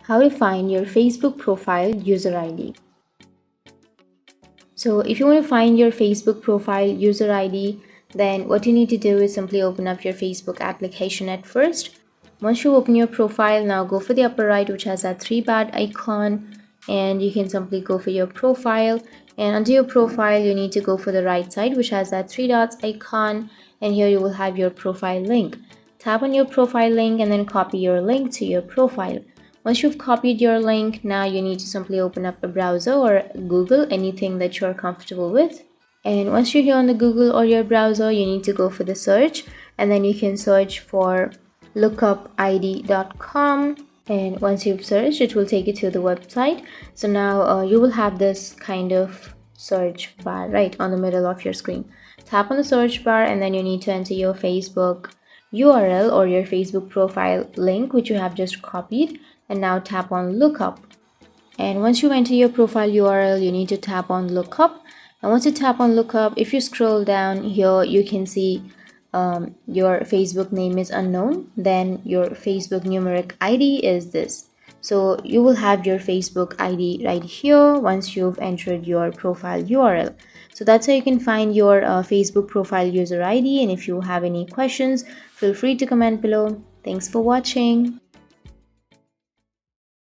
How to find your Facebook profile user ID. So if you want to find your Facebook profile user ID, then what you need to do is simply open up your Facebook application at first. Once you open your profile, now go for the upper right, which has that three dot icon, and you can simply go for your profile. And under your profile, you need to go for the right side, which has that three dots icon, and here you will have your profile link. Tap on your profile link and then copy your link to your profile. Once you've copied your link, now you need to simply open up a browser or Google, anything that you're comfortable with. And once you're here on the Google or your browser, you need to go for the search, and then you can search for lookupid.com. And once you've searched, it will take you to the website. So now you will have this kind of search bar right on the middle of your screen. Tap on the search bar, and then you need to enter your Facebook URL or your Facebook profile link, which you have just copied, and now tap on lookup. And once you enter your profile URL, you need to tap on lookup. And once you tap on lookup, if you scroll down here, you can see your Facebook name is unknown, then your Facebook numeric ID is this. So you will have your Facebook ID right here once you've entered your profile URL. So that's how you can find your Facebook profile user ID. And if you have any questions, feel free to comment below. Thanks for watching.